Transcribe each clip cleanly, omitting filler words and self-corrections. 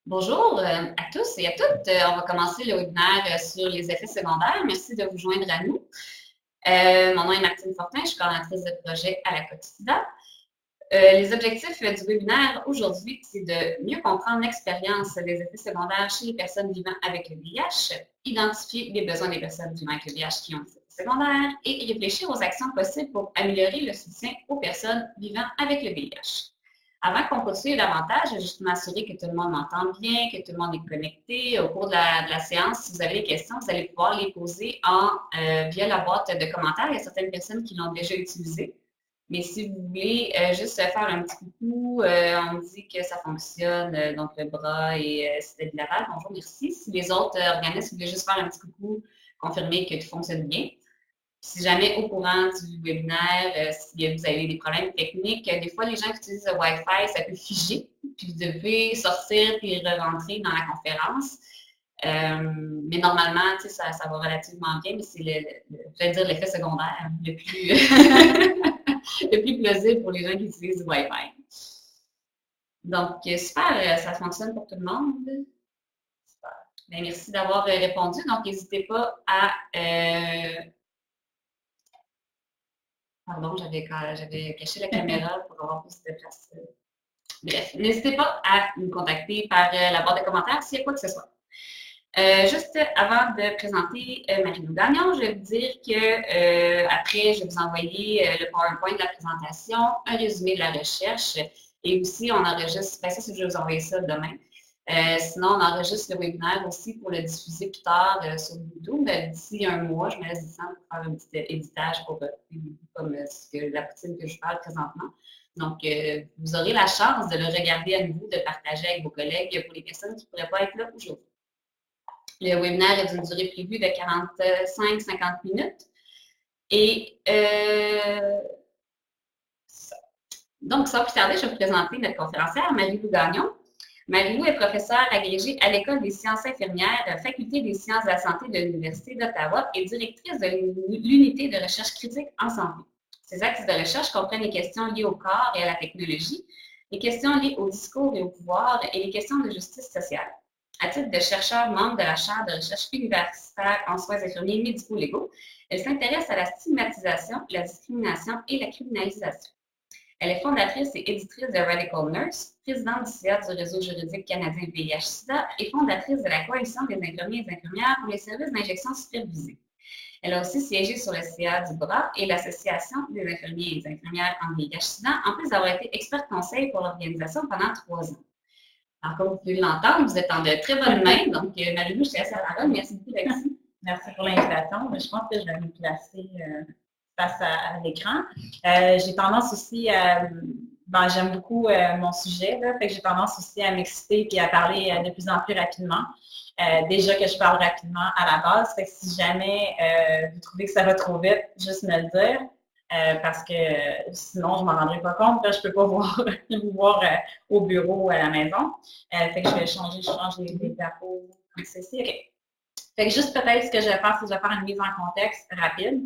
Bonjour à tous et à toutes. On va commencer le webinaire sur les effets secondaires. Merci de vous joindre à nous. Mon nom est Martine Fortin, je suis coordinatrice de projet à la Cotida. Les objectifs du webinaire aujourd'hui, c'est de mieux comprendre l'expérience des effets secondaires chez les personnes vivant avec le VIH, identifier les besoins des personnes vivant avec le VIH qui ont des effets secondaires et réfléchir aux actions possibles pour améliorer le soutien aux personnes vivant avec le VIH. Avant qu'on continue davantage, je vais juste m'assurer que tout le monde m'entend bien, que tout le monde est connecté. Au cours de la séance, si vous avez des questions, vous allez pouvoir les poser via la boîte de commentaires. Il y a certaines personnes qui l'ont déjà utilisée. Mais si vous voulez juste faire un petit coucou, on me dit que ça fonctionne, donc le bras et c'était de Laval. Bonjour, merci. Si les autres organismes voulaient juste faire un petit coucou, confirmer que tout fonctionne bien. Si jamais au courant du webinaire, si vous avez des problèmes techniques, des fois, les gens qui utilisent le Wi-Fi, ça peut figer, puis vous devez sortir puis re-rentrer dans la conférence. Mais normalement, ça va relativement bien, mais c'est je vais dire l'effet secondaire le plus, le plus plausible pour les gens qui utilisent le Wi-Fi. Donc, super, ça fonctionne pour tout le monde. Super. Bien, merci d'avoir répondu. Donc, n'hésitez pas à Pardon, j'avais caché la caméra pour avoir plus de place. Bref, n'hésitez pas à nous contacter par la barre de commentaires s'il y a quoi que ce soit. Juste avant de présenter Marie-Lou Gagnon, je vais vous dire que après, je vais vous envoyer le PowerPoint de la présentation, un résumé de la recherche et aussi on enregistre, ça, je vais vous envoyer ça demain. Sinon, on enregistre le webinaire aussi pour le diffuser plus tard sur YouTube. D'ici un mois, je me laisse du temps pour faire un petit éditage pour comme la poutine que je parle présentement. Donc, vous aurez la chance de le regarder à nouveau, de partager avec vos collègues pour les personnes qui ne pourraient pas être là aujourd'hui. Le webinaire est d'une durée prévue de 45-50 minutes. Et donc, sans plus tarder, je vais vous présenter notre conférencière, Marie-Lou Gagnon. Marie-Lou est professeure agrégée à l'École des sciences infirmières, Faculté des sciences de la santé de l'Université d'Ottawa et directrice de l'unité de recherche critique en santé. Ses axes de recherche comprennent les questions liées au corps et à la technologie, les questions liées au discours et au pouvoir et les questions de justice sociale. À titre de chercheur membre de la chaire de recherche universitaire en soins infirmiers médico-légaux, elle s'intéresse à la stigmatisation, la discrimination et la criminalisation. Elle est fondatrice et éditrice de Radical Nurse, présidente du CA du Réseau juridique canadien VIH-Sida et fondatrice de la Coalition des infirmiers et infirmières pour les services d'injection supervisés. Elle a aussi siégé sur le CA du BRA et l'Association des infirmiers et des infirmières en VIH-Sida, en plus d'avoir été experte conseil pour l'organisation pendant 3 ans. Alors, comme vous pouvez l'entendre, vous êtes en de très bonnes mains. Donc, Marie-Lou, je te laisse la parole. Merci beaucoup d'être ici. Merci pour l'invitation. Je pense que je vais me placer face à l'écran. J'ai tendance aussi à... j'aime beaucoup mon sujet, là, fait que j'ai tendance aussi à m'exciter et à parler de plus en plus rapidement. Déjà que je parle rapidement à la base, fait que si jamais vous trouvez que ça va trop vite, juste me le dire. Parce que sinon, je ne m'en rendrai pas compte. Là, je ne peux pas vous voir au bureau ou à la maison. Fait que je change les diapos comme ceci. OK. Fait que juste peut-être ce que je vais faire, c'est que je vais faire une mise en contexte rapide,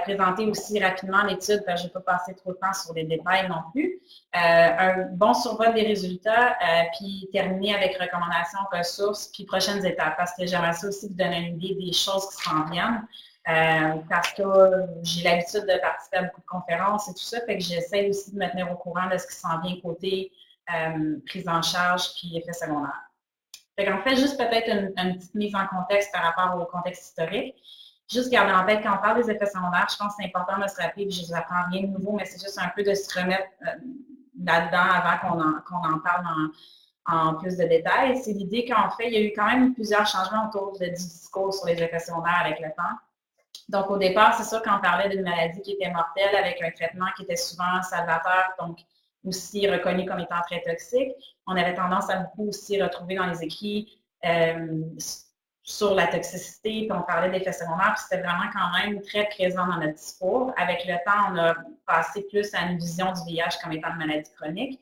présenter aussi rapidement l'étude, parce que je ne vais pas passer trop de temps sur les détails non plus. Un bon survol des résultats, puis terminer avec recommandations, ressources, puis prochaines étapes, parce que j'aimerais ça aussi vous donner une idée des choses qui s'en viennent. Parce que j'ai l'habitude de participer à beaucoup de conférences et tout ça, fait que j'essaie aussi de me tenir au courant de ce qui s'en vient côté prise en charge puis effets secondaires. Fait qu'en fait, juste peut-être une petite mise en contexte par rapport au contexte historique. Juste garder en tête, quand on parle des effets secondaires, je pense que c'est important de se rappeler, puis je ne vous apprends rien de nouveau, mais c'est juste un peu de se remettre là-dedans avant qu'on en parle en plus de détails. C'est l'idée qu'en fait, il y a eu quand même plusieurs changements autour du discours sur les effets secondaires avec le temps. Donc, au départ, c'est sûr qu'on parlait d'une maladie qui était mortelle avec un traitement qui était souvent salvateur, donc aussi reconnu comme étant très toxique. On avait tendance à beaucoup aussi retrouver dans les écrits sur la toxicité, puis on parlait d'effets secondaires, puis c'était vraiment quand même très présent dans notre discours. Avec le temps, on a passé plus à une vision du VIH comme étant une maladie chronique.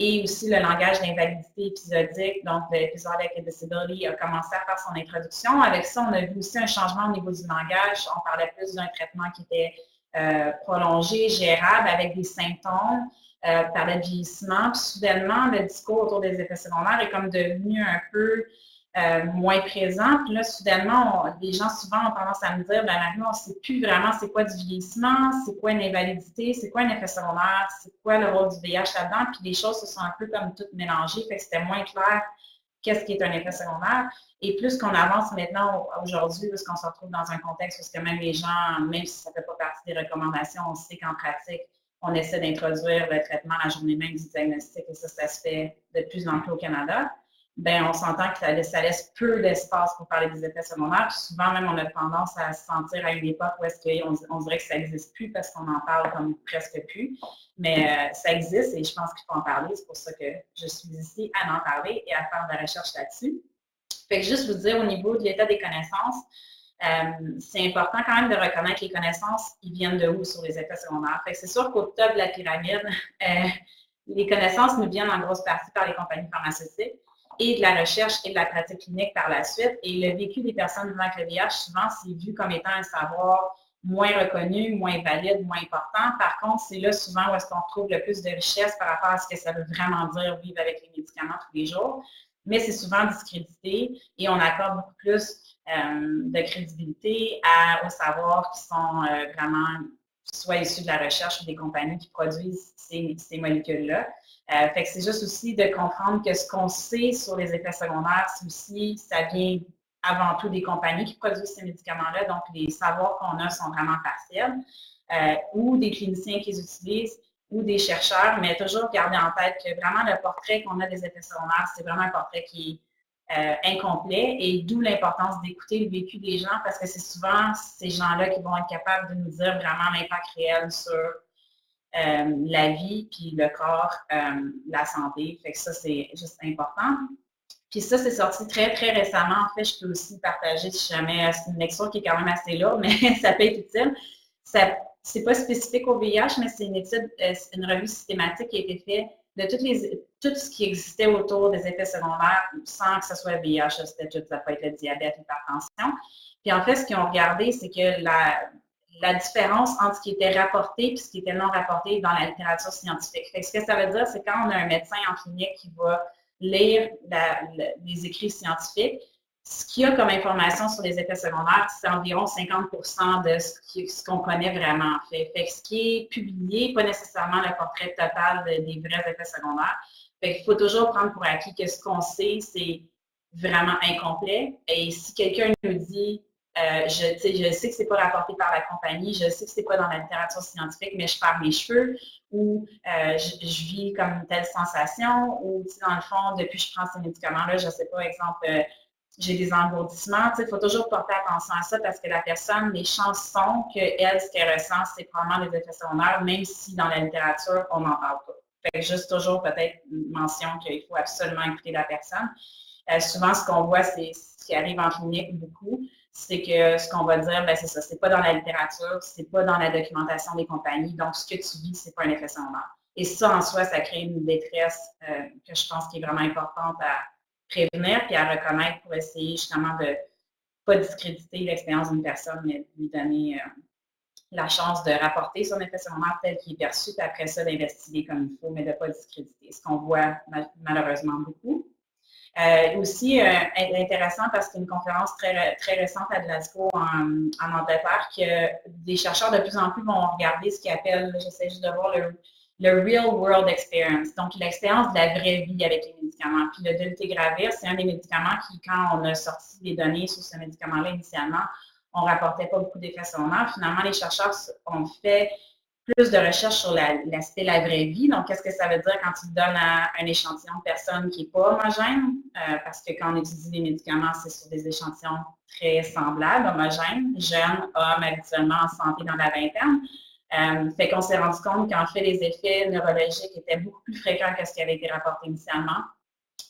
Et aussi le langage d'invalidité épisodique, donc l'episodic disability a commencé à faire son introduction. Avec ça, on a vu aussi un changement au niveau du langage. On parlait plus d'un traitement qui était prolongé, gérable, avec des symptômes. parlait de vieillissement, puis soudainement, le discours autour des effets secondaires est comme devenu un peu moins présent. Puis là, soudainement, les gens souvent ont tendance à me dire, ben maintenant, on ne sait plus vraiment c'est quoi du vieillissement, c'est quoi une invalidité, c'est quoi un effet secondaire, c'est quoi le rôle du VIH là-dedans. Puis les choses se sont un peu comme toutes mélangées, fait que c'était moins clair qu'est-ce qui est un effet secondaire. Et plus qu'on avance maintenant aujourd'hui, parce qu'on se retrouve dans un contexte où même les gens, même si ça ne fait pas partie des recommandations, on sait qu'en pratique, on essaie d'introduire le traitement la journée même du diagnostic, et ça se fait de plus en plus au Canada. Ben, on s'entend que ça laisse peu d'espace pour parler des effets secondaires. Puis souvent, même, on a tendance à se sentir à une époque où est-ce qu'on dirait que ça n'existe plus parce qu'on en parle comme presque plus. Mais ça existe et je pense qu'il faut en parler. C'est pour ça que je suis ici à en parler et à faire de la recherche là-dessus. Fait que juste vous dire, au niveau de l'état des connaissances, c'est important quand même de reconnaître les connaissances qui viennent de où sur les effets secondaires. Fait que c'est sûr qu'au top de la pyramide, les connaissances nous viennent en grosse partie par les compagnies pharmaceutiques et de la recherche et de la pratique clinique par la suite. Et le vécu des personnes vivant avec le VIH, souvent, c'est vu comme étant un savoir moins reconnu, moins valide, moins important. Par contre, c'est là souvent où est-ce qu'on trouve le plus de richesse par rapport à ce que ça veut vraiment dire vivre avec les médicaments tous les jours. Mais c'est souvent discrédité et on accorde beaucoup plus de crédibilité aux savoirs qui sont vraiment soit issus de la recherche ou des compagnies qui produisent ces molécules-là. Fait que c'est juste aussi de comprendre que ce qu'on sait sur les effets secondaires, c'est aussi, ça vient avant tout des compagnies qui produisent ces médicaments-là, donc les savoirs qu'on a sont vraiment partiels, ou des cliniciens qui les utilisent, ou des chercheurs, mais toujours garder en tête que vraiment le portrait qu'on a des effets secondaires, c'est vraiment un portrait qui est incomplet, et d'où l'importance d'écouter le vécu des gens, parce que c'est souvent ces gens-là qui vont être capables de nous dire vraiment l'impact réel sur la vie, puis le corps, la santé. Fait que ça, c'est juste important. Puis ça, c'est sorti très, très récemment. En fait, je peux aussi partager si jamais c'est une lecture qui est quand même assez lourde, mais ça peut être utile. C'est pas spécifique au VIH, mais c'est une étude, une revue systématique qui a été faite de tout ce qui existait autour des effets secondaires sans que ce soit le VIH, c'était tout, ça peut être le diabète, l'hypertension. Puis en fait, ce qu'ils ont regardé, c'est que la différence entre ce qui était rapporté et ce qui était non rapporté dans la littérature scientifique. Fait que ce que ça veut dire, c'est quand on a un médecin en clinique qui va lire les écrits scientifiques, ce qu'il y a comme information sur les effets secondaires, c'est environ 50% de ce qu'on connaît vraiment en fait. Fait que ce qui est publié, pas nécessairement le portrait total des vrais effets secondaires. Fait qu'il faut toujours prendre pour acquis que ce qu'on sait, c'est vraiment incomplet. Et si quelqu'un nous dit je sais que c'est pas rapporté par la compagnie, je sais que c'est pas dans la littérature scientifique, mais je perds mes cheveux, ou je vis comme une telle sensation, ou dans le fond, depuis que je prends ces médicaments-là, je sais pas, exemple, j'ai des engourdissements. Il faut toujours porter attention à ça parce que la personne, les chances sont qu'elle, ce qu'elle ressent, c'est probablement des effets secondaires, même si dans la littérature, on n'en parle pas. Fait que juste toujours peut-être une mention qu'il faut absolument écouter la personne. Souvent, ce qu'on voit, c'est ce qui arrive en clinique beaucoup, c'est que ce qu'on va dire, ben c'est ça, c'est pas dans la littérature, c'est pas dans la documentation des compagnies, donc ce que tu vis, c'est pas un effet secondaire. Et ça, en soi, ça crée une détresse que je pense qui est vraiment importante à prévenir puis à reconnaître pour essayer justement de ne pas discréditer l'expérience d'une personne, mais de lui donner la chance de rapporter son effet secondaire tel qu'il est perçu, puis après ça, d'investiguer comme il faut, mais de ne pas discréditer, ce qu'on voit malheureusement beaucoup. Aussi, intéressant parce que c'est une conférence très, très récente à Glasgow en Angleterre que des chercheurs de plus en plus vont regarder ce qu'ils appellent, j'essaie juste de voir le real world experience, donc l'expérience de la vraie vie avec les médicaments. Puis le dolutegravir, c'est un des médicaments qui, quand on a sorti des données sur ce médicament-là initialement, on ne rapportait pas beaucoup d'effets secondaires. Finalement, les chercheurs ont fait plus de recherches sur l'aspect la vraie vie. Donc, qu'est-ce que ça veut dire quand tu donnes à un échantillon de personnes qui n'est pas homogène? Parce que quand on étudie les médicaments, c'est sur des échantillons très semblables, homogènes, jeunes, hommes, habituellement en santé dans la vingtaine. Fait qu'on s'est rendu compte qu'en fait, les effets neurologiques étaient beaucoup plus fréquents que ce qui avait été rapporté initialement,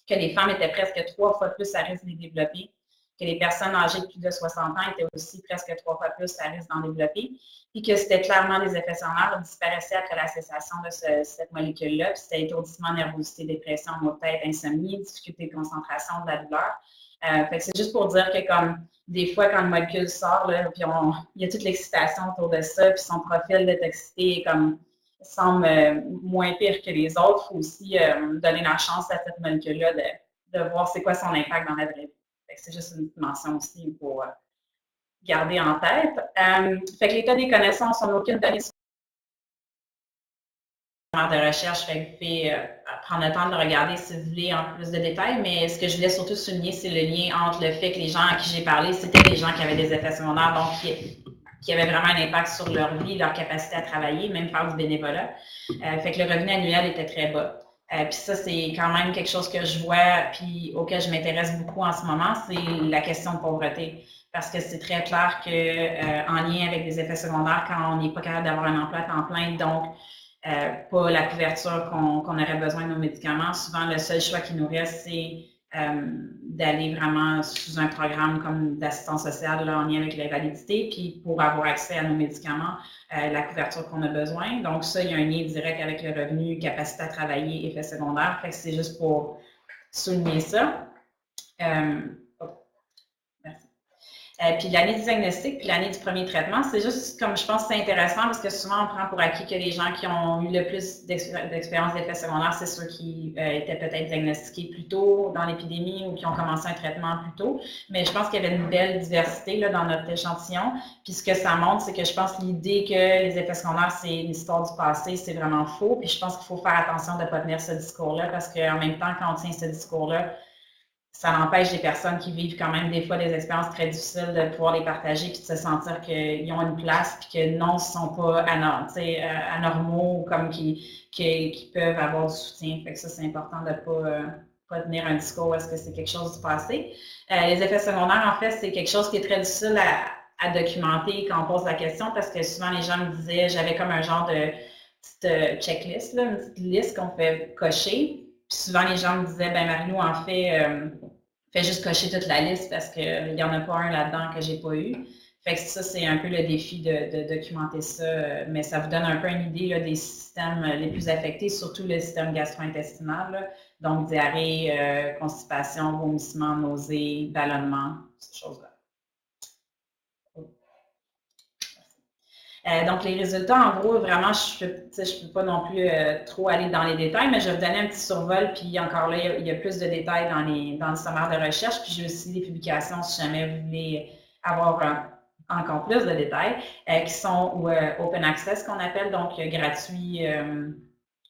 que les femmes étaient presque 3 fois plus à risque de les développer, que les personnes âgées de plus de 60 ans étaient aussi presque 3 fois plus à risque d'en développer, puis que c'était clairement des effets secondaires qui disparaissaient après la cessation de cette molécule-là, puis c'était étourdissement, nervosité, dépression, maux de tête, insomnie, difficulté de concentration, de la douleur. Fait que c'est juste pour dire que comme des fois, quand une molécule sort, là, puis il y a toute l'excitation autour de ça, puis son profil de toxicité est comme semble moins pire que les autres, il faut aussi donner la chance à cette molécule-là de voir c'est quoi son impact dans la vraie vie. C'est juste une mention aussi pour garder en tête. Fait que l'état des connaissances, on n'a aucune donnée sur de recherche, fait que vous pouvez prendre le temps de le regarder si vous voulez en plus de détails, mais ce que je voulais surtout souligner, c'est le lien entre le fait que les gens à qui j'ai parlé, c'était des gens qui avaient des effets secondaires, donc qui avaient vraiment un impact sur leur vie, leur capacité à travailler, même faire du bénévolat. Fait que le revenu annuel était très bas. Puis ça, c'est quand même quelque chose que je vois, puis auquel je m'intéresse beaucoup en ce moment, c'est la question de pauvreté. Parce que c'est très clair que en lien avec des effets secondaires, quand on n'est pas capable d'avoir un emploi à temps plein, donc pas la couverture qu'on aurait besoin de nos médicaments. Souvent, le seul choix qui nous reste, c'est d'aller vraiment sous un programme comme d'assistance sociale là, en lien avec la validité, puis pour avoir accès à nos médicaments, la couverture qu'on a besoin. Donc ça, il y a un lien direct avec le revenu, capacité à travailler, effet secondaire. Fait que c'est juste pour souligner ça. Puis l'année du diagnostic, puis l'année du premier traitement, c'est juste comme je pense que c'est intéressant parce que souvent on prend pour acquis que les gens qui ont eu le plus d'expérience d'effets secondaires, c'est ceux qui étaient peut-être diagnostiqués plus tôt dans l'épidémie ou qui ont commencé un traitement plus tôt. Mais je pense qu'il y avait une belle diversité là, dans notre échantillon. Puis ce que ça montre, c'est que je pense que l'idée que les effets secondaires, c'est une histoire du passé, c'est vraiment faux. Puis je pense qu'il faut faire attention de ne pas tenir ce discours-là parce qu'en même temps, quand on tient ce discours-là, ça empêche des personnes qui vivent quand même des fois des expériences très difficiles de pouvoir les partager puis de se sentir qu'ils ont une place puis que non, ils ne sont pas anormaux ou comme qui peuvent avoir du soutien. Fait que ça, c'est important de ne pas tenir un discours est-ce que c'est quelque chose du passé. Les effets secondaires, en fait, c'est quelque chose qui est très difficile à documenter quand on pose la question parce que souvent les gens me disaient, j'avais comme un genre de petite checklist, là, une petite liste qu'on fait cocher. Puis souvent, les gens me disaient, ben Marie-Lou, en fait, fais juste cocher toute la liste parce qu'il n'y en a pas un là-dedans que j'ai pas eu. Fait que ça, c'est un peu le défi de documenter ça, mais ça vous donne un peu une idée là, des systèmes les plus affectés, surtout le système gastro-intestinal, là. Donc diarrhée, constipation, vomissement, nausées, ballonnement, ces choses-là. Donc, les résultats, en gros, vraiment, je ne peux pas non plus trop aller dans les détails, mais je vais vous donner un petit survol, puis encore là, il y a plus de détails dans le sommaire de recherche, puis j'ai aussi des publications si jamais vous voulez avoir encore plus de détails, qui sont open access, qu'on appelle, donc gratuit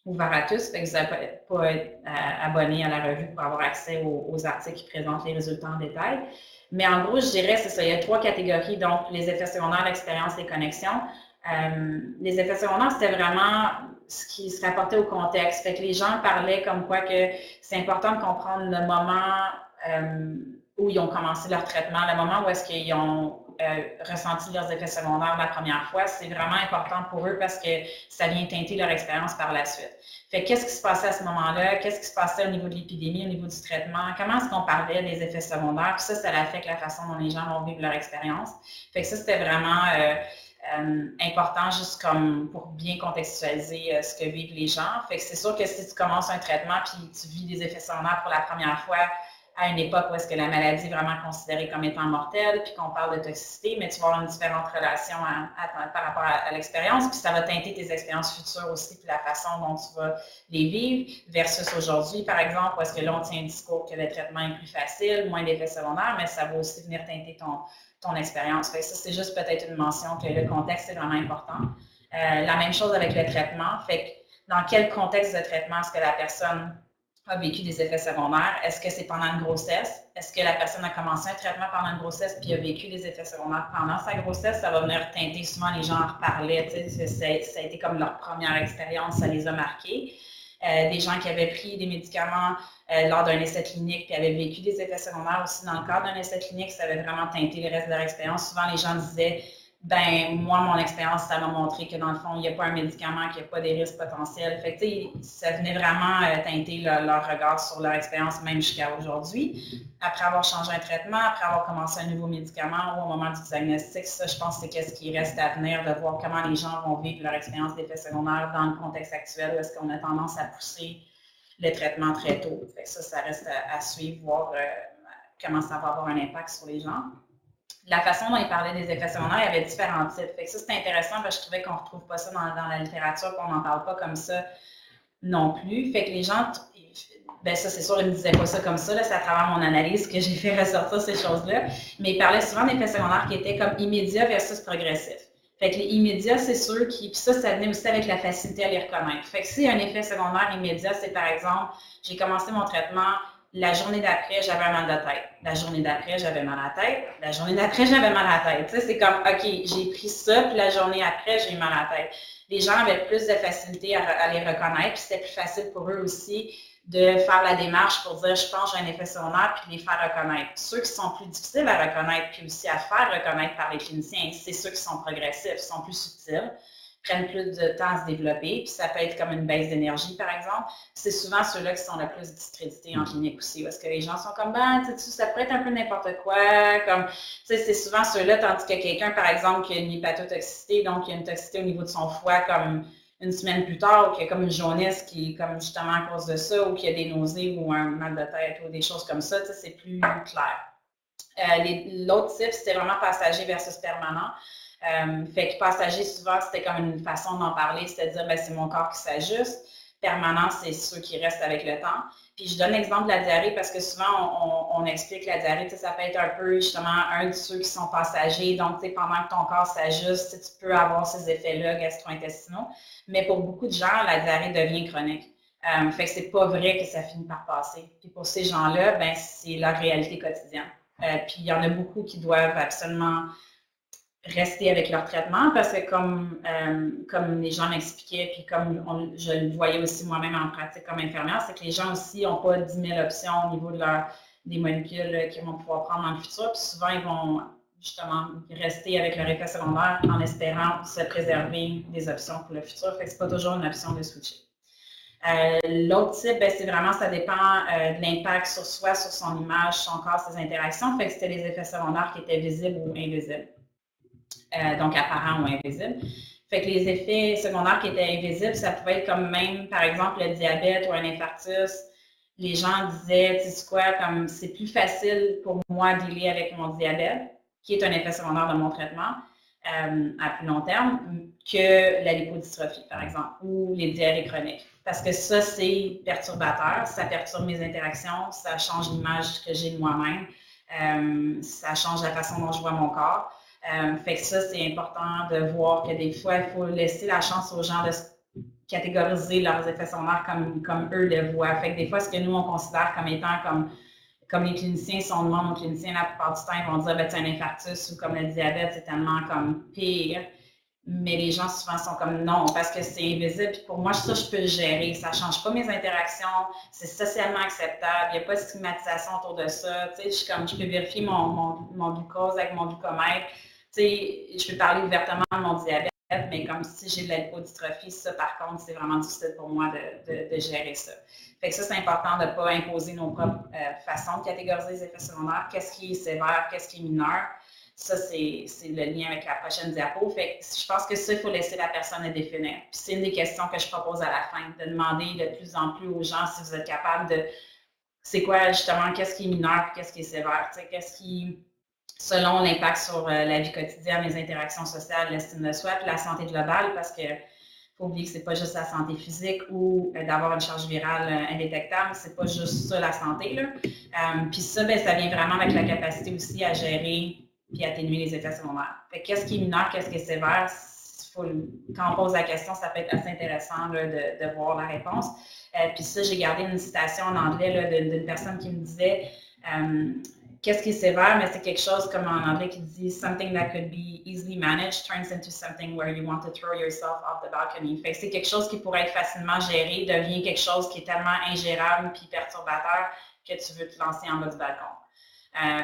ou Varatus, fait que vous n'avez pas à être abonné à la revue pour avoir accès aux articles qui présentent les résultats en détail. Mais en gros, je dirais, c'est ça, il y a 3 catégories, donc les effets secondaires, l'expérience, les connexions. Les effets secondaires, c'était vraiment ce qui se rapportait au contexte. Fait que les gens parlaient comme quoi que c'est important de comprendre le moment où ils ont commencé leur traitement, le moment où est-ce qu'ils ont ressenti leurs effets secondaires la première fois. C'est vraiment important pour eux parce que ça vient teinter leur expérience par la suite. Fait qu'est-ce qui se passait à ce moment-là? Qu'est-ce qui se passait au niveau de l'épidémie, au niveau du traitement? Comment est-ce qu'on parlait des effets secondaires? Puis ça affecte la façon dont les gens vont vivre leur expérience. Fait que ça, c'était vraiment important juste comme pour bien contextualiser ce que vivent les gens. Fait que c'est sûr que si tu commences un traitement puis tu vis des effets secondaires pour la première fois à une époque où est-ce que la maladie est vraiment considérée comme étant mortelle, puis qu'on parle de toxicité, mais tu vas avoir une différente relation par rapport à l'expérience, puis ça va teinter tes expériences futures aussi, puis la façon dont tu vas les vivre, versus aujourd'hui, par exemple, où est-ce que là, on tient un discours que le traitement est plus facile, moins d'effets secondaires, mais ça va aussi venir teinter ton expérience. Fait que ça, c'est juste peut-être une mention que le contexte est vraiment important. La même chose avec le traitement. Fait que dans quel contexte de traitement est-ce que la personne a vécu des effets secondaires? Est-ce que c'est pendant une grossesse? Est-ce que la personne a commencé un traitement pendant une grossesse puis a vécu des effets secondaires pendant sa grossesse? Ça va venir teinter. Souvent, les gens en reparlaient. Ça a été comme leur première expérience, ça les a marqués. Des gens qui avaient pris des médicaments lors d'un essai clinique puis avaient vécu des effets secondaires aussi dans le cadre d'un essai clinique, ça avait vraiment teinté le reste de leur expérience. Souvent, les gens disaient, ben moi, mon expérience, ça m'a montré que dans le fond, il n'y a pas un médicament, qu'il n'y a pas des risques potentiels. Fait que, ça venait vraiment teinter leur regard sur leur expérience, même jusqu'à aujourd'hui. Après avoir changé un traitement, après avoir commencé un nouveau médicament ou au moment du diagnostic, ça, je pense que c'est ce qui reste à venir, de voir comment les gens vont vivre leur expérience d'effets secondaires dans le contexte actuel, où est-ce qu'on a tendance à pousser le traitement très tôt. Fait que ça reste à suivre, voir comment ça va avoir un impact sur les gens. la façon dont il parlait des effets secondaires, il y avait différents types. Fait que ça, c'était intéressant parce que je trouvais qu'on ne retrouve pas ça dans la littérature, qu'on n'en parle pas comme ça non plus. Fait que les gens, ben ça, c'est sûr, ils ne me disaient pas ça comme ça, là, c'est à travers mon analyse que j'ai fait ressortir ces choses-là. Mais ils parlaient souvent d'effets secondaires qui étaient comme immédiats versus progressifs. Fait que les immédiats, c'est ceux qui. Puis ça venait aussi avec la facilité à les reconnaître. Fait que si un effet secondaire immédiat, c'est par exemple, j'ai commencé mon traitement, la journée d'après, j'avais un mal de tête. La journée d'après, j'avais mal à la tête. La journée d'après, j'avais mal à la tête. Tu sais, c'est comme, OK, j'ai pris ça, puis la journée après, j'ai eu mal à la tête. Les gens avaient plus de facilité à les reconnaître, puis c'était plus facile pour eux aussi de faire la démarche pour dire, je pense que j'ai un effet secondaire, puis de les faire reconnaître. Ceux qui sont plus difficiles à reconnaître, puis aussi à faire reconnaître par les cliniciens, c'est ceux qui sont progressifs, sont plus subtils, prennent plus de temps à se développer, puis ça peut être comme une baisse d'énergie, par exemple. C'est souvent ceux-là qui sont le plus discrédités en clinique aussi, parce que les gens sont comme, ben, tu sais, ça pourrait être un peu n'importe quoi, comme, tu sais, c'est souvent ceux-là, tandis que quelqu'un, par exemple, qui a une hépatotoxicité, donc qui a une toxicité au niveau de son foie, comme une semaine plus tard, ou qu'il y a comme une jaunisse qui est comme justement à cause de ça, ou qu'il y a des nausées ou un mal de tête ou des choses comme ça, tu sais, c'est plus clair. L'autre type, c'était vraiment passager versus permanent. Fait que passager, souvent, c'était comme une façon d'en parler, c'est-à-dire, ben, c'est mon corps qui s'ajuste. Permanent, c'est ceux qui restent avec le temps. Puis je donne l'exemple de la diarrhée parce que souvent, on explique la diarrhée, ça peut être un peu justement un de ceux qui sont passagers. Donc, pendant que ton corps s'ajuste, tu peux avoir ces effets-là gastro-intestinaux. Mais pour beaucoup de gens, la diarrhée devient chronique. Fait que c'est pas vrai que ça finit par passer. Puis pour ces gens-là, ben, c'est leur réalité quotidienne. Puis il y en a beaucoup qui doivent absolument rester avec leur traitement parce que comme les gens m'expliquaient, puis comme je le voyais aussi moi-même en pratique comme infirmière, c'est que les gens aussi n'ont pas 10 000 options au niveau de des molécules qu'ils vont pouvoir prendre dans le futur. Puis souvent, ils vont justement rester avec leur effet secondaire en espérant se préserver des options pour le futur. Fait que c'est pas toujours une option de switcher. L'autre type, ben, c'est vraiment, ça dépend de l'impact sur soi, sur son image, son corps, ses interactions. Fait que c'était les effets secondaires qui étaient visibles ou invisibles. Donc apparents ou invisibles. Fait que les effets secondaires qui étaient invisibles, ça pouvait être comme même, par exemple, le diabète ou un infarctus. Les gens disaient, tu sais quoi, comme c'est plus facile pour moi de dealer avec mon diabète, qui est un effet secondaire de mon traitement à plus long terme, que la lipodystrophie, par exemple, ou les diarrhées chroniques. Parce que ça, c'est perturbateur, ça perturbe mes interactions, ça change l'image que j'ai de moi-même, ça change la façon dont je vois mon corps. Fait que ça, c'est important de voir que des fois, il faut laisser la chance aux gens de catégoriser leurs effets secondaires comme eux le voient. Fait que des fois, ce que nous, on considère comme étant comme les cliniciens, si on demande aux cliniciens, la plupart du temps, ils vont dire, ben, c'est un infarctus ou comme le diabète, c'est tellement comme pire. Mais les gens souvent sont comme non, parce que c'est invisible. Puis pour moi, ça, je peux le gérer. Ça ne change pas mes interactions. C'est socialement acceptable. Il n'y a pas de stigmatisation autour de ça. Tu sais, je peux vérifier mon glucose avec mon glucomètre. Tu sais, je peux parler ouvertement de mon diabète, mais comme si j'ai de la lipodystrophie, ça, par contre, c'est vraiment difficile pour moi de gérer ça. Fait que ça, c'est important de ne pas imposer nos propres façons de catégoriser les effets secondaires. Qu'est-ce qui est sévère, qu'est-ce qui est mineur? Ça, c'est le lien avec la prochaine diapo. Fait que je pense que ça, il faut laisser la personne le définir. Puis c'est une des questions que je propose à la fin, de demander de plus en plus aux gens si vous êtes capable de, c'est quoi justement, qu'est-ce qui est mineur, qu'est-ce qui est sévère, qu'est-ce qui, selon l'impact sur la vie quotidienne, les interactions sociales, l'estime de soi, puis la santé globale, parce que faut oublier que c'est pas juste la santé physique ou d'avoir une charge virale indétectable, c'est pas juste ça la santé, là. Puis ça, ben, ça vient vraiment avec la capacité aussi à gérer puis atténuer les effets secondaires. Fait qu'est-ce qui est mineur, qu'est-ce qui est sévère? Quand on pose la question, ça peut être assez intéressant là, de voir la réponse. Puis ça, j'ai gardé une citation en anglais d'une personne qui me disait qu'est-ce qui est sévère, mais c'est quelque chose comme en anglais qui dit something that could be easily managed turns into something where you want to throw yourself off the balcony. Fait que c'est quelque chose qui pourrait être facilement géré, devient quelque chose qui est tellement ingérable puis perturbateur que tu veux te lancer en bas du balcon.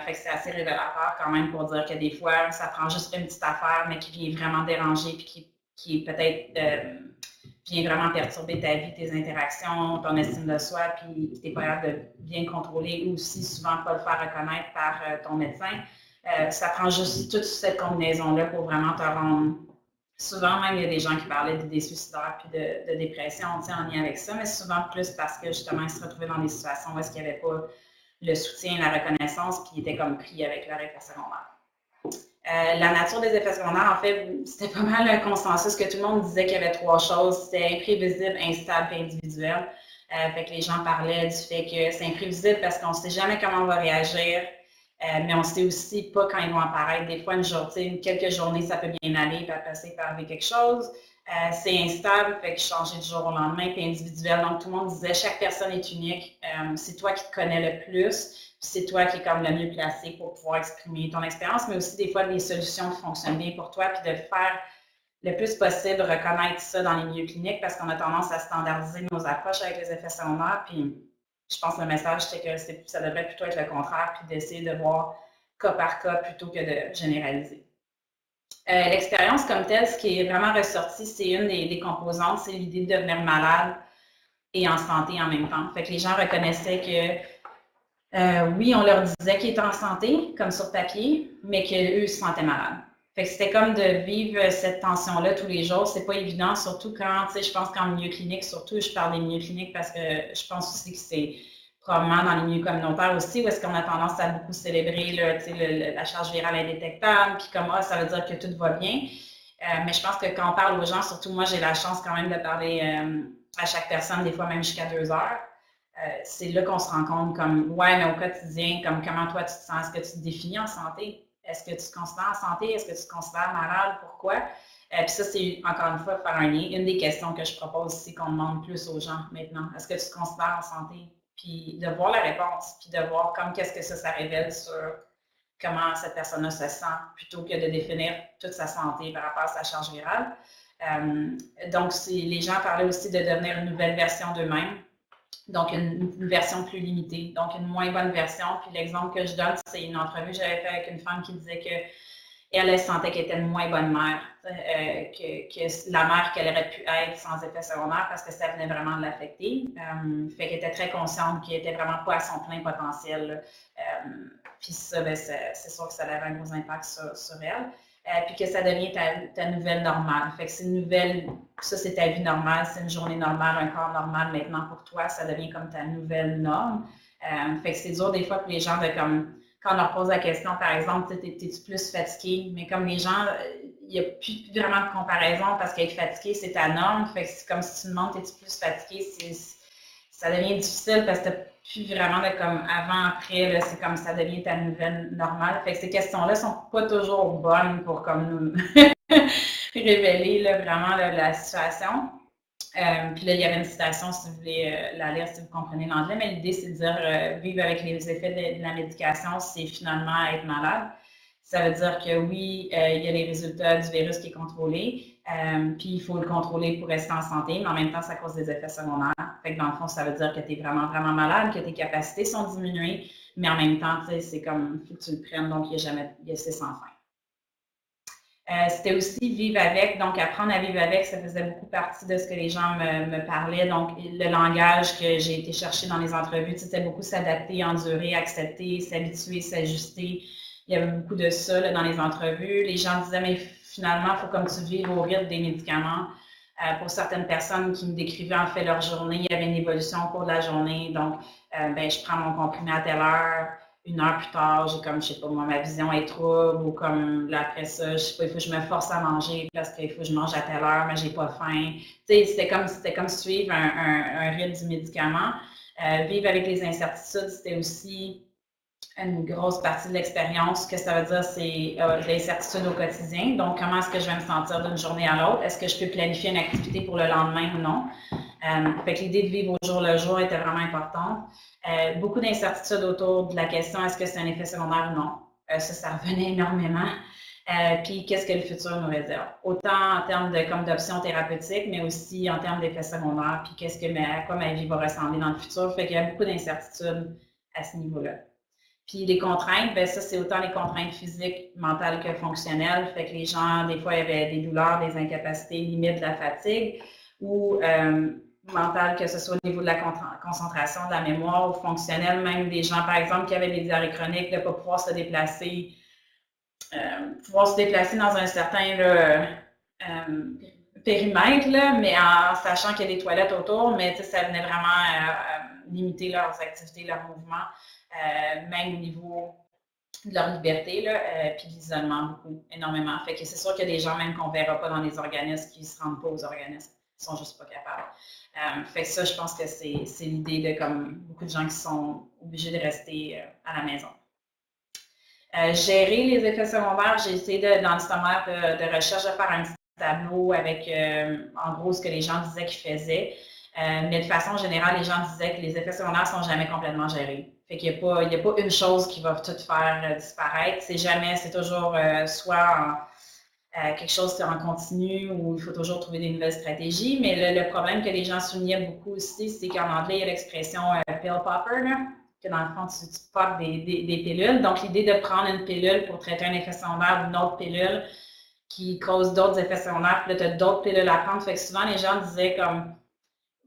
Fait que c'est assez révélateur quand même pour dire que des fois, ça prend juste une petite affaire, mais qui vient vraiment déranger puis qui peut-être vient vraiment perturber ta vie, tes interactions, ton estime de soi, puis tu n'es pas capable de bien contrôler ou aussi souvent pas le faire reconnaître par ton médecin. Ça prend juste toute cette combinaison-là pour vraiment te rendre. Souvent, même, il y a des gens qui parlaient d'idées suicidaires puis de dépression en lien avec ça, mais souvent plus parce que justement, ils se retrouvaient dans des situations où est-ce qu'il n'y avait pas le soutien, la reconnaissance, puis ils étaient comme pris avec leur effet secondaire. La nature des effets secondaires, en fait, c'était pas mal un consensus que tout le monde disait qu'il y avait 3 choses. C'était imprévisible, instable et individuel. Fait que les gens parlaient du fait que c'est imprévisible parce qu'on ne sait jamais comment on va réagir, mais on ne sait aussi pas quand ils vont apparaître. Des fois, quelques journées, ça peut bien aller, puis après ça, il peut arriver quelque chose. C'est instable, fait que changer du jour au lendemain, puis individuel. Donc, tout le monde disait, chaque personne est unique. C'est toi qui te connais le plus, puis c'est toi qui es comme le mieux placé pour pouvoir exprimer ton expérience, mais aussi des fois des solutions qui fonctionnent bien pour toi, puis de faire le plus possible reconnaître ça dans les milieux cliniques parce qu'on a tendance à standardiser nos approches avec les effets secondaires. Puis je pense que le message, c'est que ça devrait plutôt être le contraire, puis d'essayer de voir cas par cas plutôt que de généraliser. L'expérience comme telle, ce qui est vraiment ressorti, c'est une des composantes, c'est l'idée de devenir malade et en santé en même temps. Fait que les gens reconnaissaient que oui, on leur disait qu'ils étaient en santé, comme sur papier, mais qu'eux se sentaient malades. Fait que c'était comme de vivre cette tension-là tous les jours. C'est pas évident, surtout quand, tu sais, je pense qu'en milieu clinique, surtout, je parle des milieux cliniques parce que je pense aussi que c'est probablement dans les milieux communautaires aussi, où est-ce qu'on a tendance à beaucoup célébrer là, la charge virale indétectable, puis comme ça veut dire que tout va bien. Mais je pense que quand on parle aux gens, surtout moi, j'ai la chance quand même de parler à chaque personne, des fois même jusqu'à 2 heures. C'est là qu'on se rend compte comme, ouais, mais au quotidien, comme comment toi tu te sens, est-ce que tu te définis en santé? Est-ce que tu te considères en santé? Est-ce que tu te considères malade? Pourquoi? Puis ça, c'est encore une fois faire un lien. Une des questions que je propose, c'est qu'on demande plus aux gens maintenant. Est-ce que tu te considères en santé? Puis de voir la réponse, puis de voir comme qu'est-ce que ça révèle sur comment cette personne-là se sent, plutôt que de définir toute sa santé par rapport à sa charge virale. Donc, les gens parlaient aussi de devenir une nouvelle version d'eux-mêmes. Donc, une version plus limitée, donc une moins bonne version. Puis l'exemple que je donne, c'est une entrevue que j'avais faite avec une femme qui disait qu'elle sentait qu'elle était une moins bonne mère, que la mère qu'elle aurait pu être sans effet secondaire parce que ça venait vraiment de l'affecter. Fait qu'elle était très consciente qu'elle n'était vraiment pas à son plein potentiel. Puis ça, ben, c'est sûr que ça avait un gros impact sur elle. Puis que ça devient ta nouvelle normale. Fait que c'est une nouvelle, ça c'est ta vie normale, c'est une journée normale, un corps normal maintenant pour toi, ça devient comme ta nouvelle norme. Fait que c'est dur des fois pour les gens de comme, quand on leur pose la question, par exemple, t'es-tu plus fatigué? Mais comme les gens, il n'y a plus vraiment de comparaison parce qu'être fatigué, c'est ta norme. Fait que c'est comme si tu demandes, t'es-tu plus fatigué? Ça devient difficile parce que plus vraiment de comme avant, après, c'est comme ça devient ta nouvelle normale. Fait que ces questions-là sont pas toujours bonnes pour comme nous révéler là, vraiment là, la situation. Puis là, il y avait une citation, si vous voulez la lire, si vous comprenez l'anglais, mais l'idée, c'est de dire vivre avec les effets de la médication, c'est finalement être malade. Ça veut dire que oui, il y a les résultats du virus qui est contrôlé, puis il faut le contrôler pour rester en santé, mais en même temps, ça cause des effets secondaires. Fait que dans le fond, ça veut dire que tu es vraiment, vraiment malade, que tes capacités sont diminuées, mais en même temps, c'est comme, il faut que tu le prennes, donc c'est sans fin. C'était aussi vivre avec, donc apprendre à vivre avec, ça faisait beaucoup partie de ce que les gens me parlaient. Donc, le langage que j'ai été chercher dans les entrevues, c'était beaucoup s'adapter, endurer, accepter, s'habituer, s'ajuster. Il y avait beaucoup de ça là, dans les entrevues. Les gens disaient, mais finalement, il faut comme tu vives au rythme des médicaments. Pour certaines personnes qui me décrivaient en fait leur journée, il y avait une évolution au cours de la journée. Donc, ben, je prends mon comprimé à telle heure. 1 heure plus tard, j'ai comme, je sais pas moi, ma vision est trouble ou comme là, après ça, je sais pas, il faut que je me force à manger parce qu'il faut que je mange à telle heure, mais j'ai pas faim. Tu sais, c'était comme suivre un rythme du médicament. Vivre avec les incertitudes, c'était aussi une grosse partie de l'expérience. Ce que ça veut dire, c'est l'incertitude au quotidien. Donc, comment est-ce que je vais me sentir d'une journée à l'autre? Est-ce que je peux planifier une activité pour le lendemain ou non? Fait que l'idée de vivre au jour le jour était vraiment importante. Beaucoup d'incertitudes autour de la question est-ce que c'est un effet secondaire ou non. Ça revenait énormément. Puis qu'est-ce que le futur nous réserve? Autant en termes d'options thérapeutiques, mais aussi en termes d'effets secondaires, puis à quoi ma vie va ressembler dans le futur. Fait qu'il y a beaucoup d'incertitudes à ce niveau-là. Puis les contraintes, bien ça, c'est autant les contraintes physiques, mentales que fonctionnelles. Fait que les gens, des fois, il y avait des douleurs, des incapacités, limite de la fatigue, ou mentale, que ce soit au niveau de la concentration, de la mémoire, ou fonctionnelle, même des gens, par exemple, qui avaient des diarrhées chroniques, de ne pas pouvoir se déplacer, dans un certain là, périmètre, là, mais en sachant qu'il y a des toilettes autour, mais ça venait vraiment limiter leurs activités, leurs mouvements, même au niveau de leur liberté, là, puis de l'isolement beaucoup, énormément. Fait que c'est sûr qu'il y a des gens même qu'on ne verra pas dans les organismes qui ne se rendent pas aux organismes. Ils sont juste pas capables. Fait que ça, je pense que c'est l'idée de comme beaucoup de gens qui sont obligés de rester à la maison. Gérer les effets secondaires, j'ai essayé dans le sommaire de recherche de faire un petit tableau avec en gros ce que les gens disaient qu'ils faisaient. Mais de façon générale, les gens disaient que les effets secondaires ne sont jamais complètement gérés. Fait qu'il n'y a pas une chose qui va tout faire disparaître. C'est toujours soit quelque chose en continu ou il faut toujours trouver des nouvelles stratégies. Mais le problème que les gens soulignaient beaucoup aussi, c'est qu'en anglais, il y a l'expression pill popper, là, que dans le fond, tu popes des pilules. Donc, l'idée de prendre une pilule pour traiter un effet secondaire ou une autre pilule qui cause d'autres effets secondaires, puis là, tu as d'autres pilules à prendre. Fait que souvent, les gens disaient comme,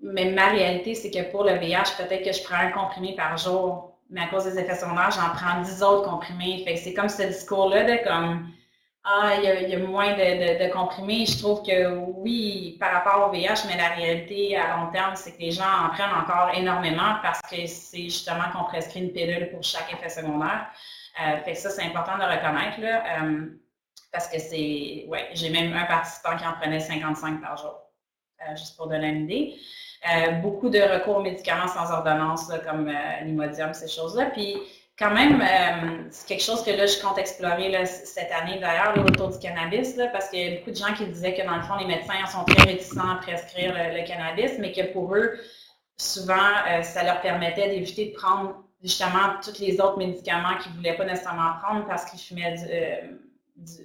mais ma réalité, c'est que pour le VIH, peut-être que je prends un comprimé par jour, mais à cause des effets secondaires, j'en prends 10 autres comprimés. Fait que c'est comme ce discours-là de comme, il y a moins de comprimés. Je trouve que oui, par rapport au VIH, mais la réalité à long terme, c'est que les gens en prennent encore énormément parce que c'est justement qu'on prescrit une pilule pour chaque effet secondaire. Fait que ça, c'est important de reconnaître, là, parce que j'ai même un participant qui en prenait 55 par jour, juste pour donner une idée. Beaucoup de recours aux médicaments sans ordonnance, là, comme l'Imodium, ces choses-là. Puis, quand même, c'est quelque chose que là, je compte explorer là, cette année d'ailleurs autour du cannabis, là, parce qu'il y a beaucoup de gens qui disaient que dans le fond, les médecins sont très réticents à prescrire le cannabis, mais que pour eux, souvent, ça leur permettait d'éviter de prendre justement tous les autres médicaments qu'ils ne voulaient pas nécessairement prendre parce qu'ils fumaient